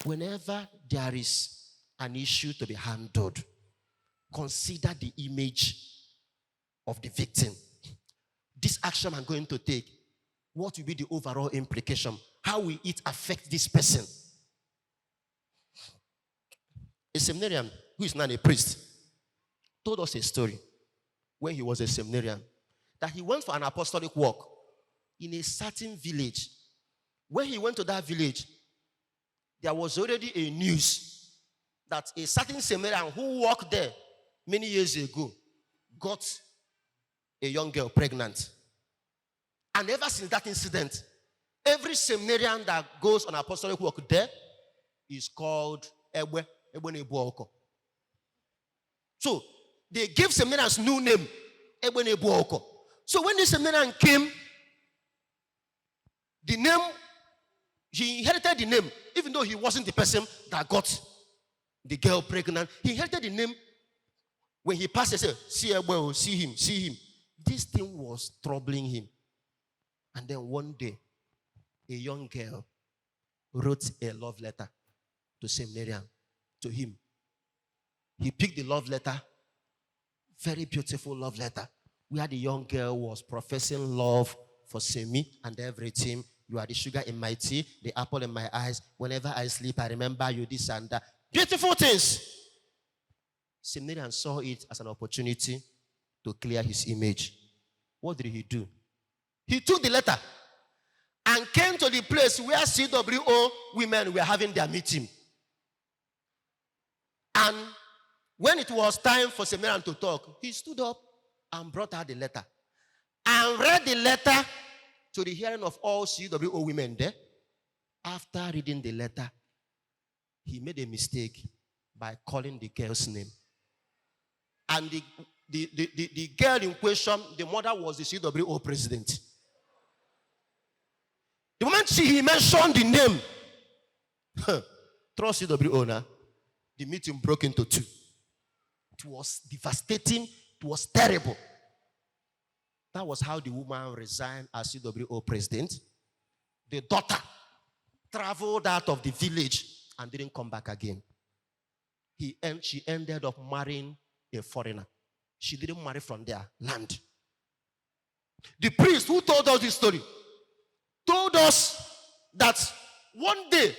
whenever there is an issue to be handled, consider the image of the victim. This action I'm going to take, what will be the overall implication? How will it affect this person? A seminarian who is not a priest told us a story when he was a seminarian that he went for an apostolic work in a certain village. When he went to that village, there was already a news that a certain seminarian who worked there many years ago got a young girl pregnant. And ever since that incident, every seminarian that goes on apostolic work there is called Ewe Nebuoko. So they gave seminarians new name, Ewe Nebuoko. So when the seminarian came, the name, he inherited the name, even though he wasn't the person that got the girl pregnant. He inherited the name. When he passed, he said, see Ewe, see him, see him. This thing was troubling him. And then one day, a young girl wrote a love letter to Seminarian, to him. He picked the love letter, very beautiful love letter, where the young girl was professing love for Semi and everything. You are the sugar in my tea, the apple in my eyes. Whenever I sleep, I remember you, this and that. Beautiful things. Seminarian saw it as an opportunity to clear his image. What did he do? He took the letter and came to the place where CWO women were having their meeting. And when it was time for Seminarian to talk, he stood up and brought out the letter and read the letter to the hearing of all CWO women there. After reading the letter, he made a mistake by calling the girl's name. And the girl in question, the mother was the CWO president. The moment he mentioned the name, trust CWO now, the meeting broke into two. It was devastating. It was terrible. That was how the woman resigned as CWO president. The daughter traveled out of the village and didn't come back again. She ended up marrying a foreigner. She didn't marry from their land. The priest who told us this story told us that one day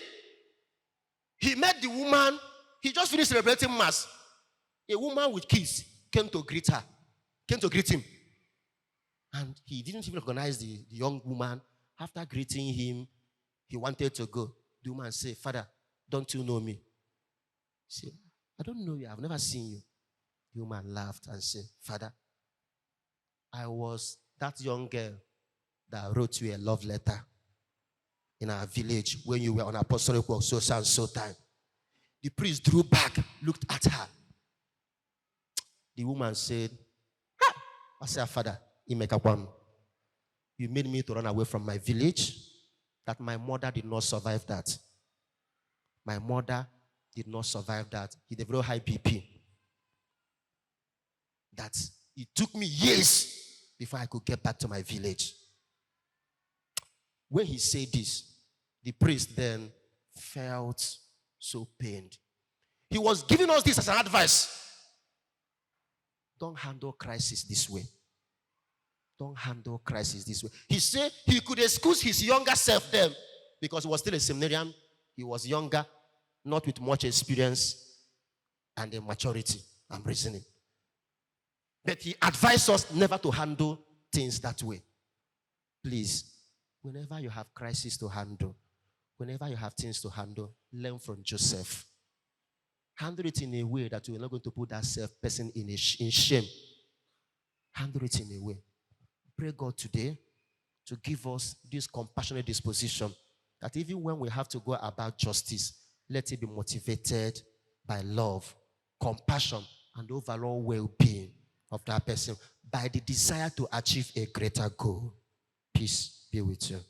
he met the woman. He just finished celebrating mass. A woman with kids came to greet him. And he didn't even recognize the young woman. After greeting him, he wanted to go. The woman said, "Father, don't you know me?" He said, "I don't know you. I've never seen you." The woman laughed and said, "Father, I was that young girl that wrote you a love letter in our village when you were on apostolic work so and so time." The priest drew back, looked at her. The woman said, I said, "Father, you made me to run away from my village, that my mother did not survive that. My mother did not survive that. He developed high BP. That it took me years before I could get back to my village." When he said this, the priest then felt so pained. He was giving us this as an advice. Don't handle crisis this way. Don't handle crisis this way. He said he could excuse his younger self then because he was still a seminarian. He was younger, not with much experience and a maturity and reasoning. But he advised us never to handle things that way. Please, whenever you have crisis to handle, whenever you have things to handle, learn from Joseph. Handle it in a way that you are not going to put that person in shame. Handle it in a way. Pray God today to give us this compassionate disposition that even when we have to go about justice, let it be motivated by love, compassion, and overall well-being of that person by the desire to achieve a greater goal. Peace be with you.